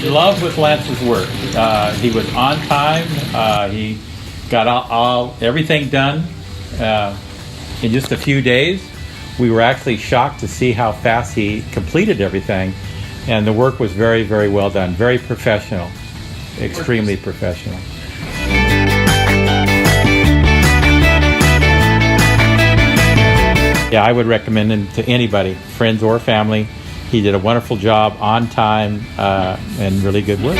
in love with Lance's work. He was on time. He got everything done in just a few days. We were actually shocked to see how fast he completed everything, and the work was very, very well done. Very professional, extremely professional. Yeah, I would recommend him to anybody, friends or family. He did a wonderful job, on time, and really good work.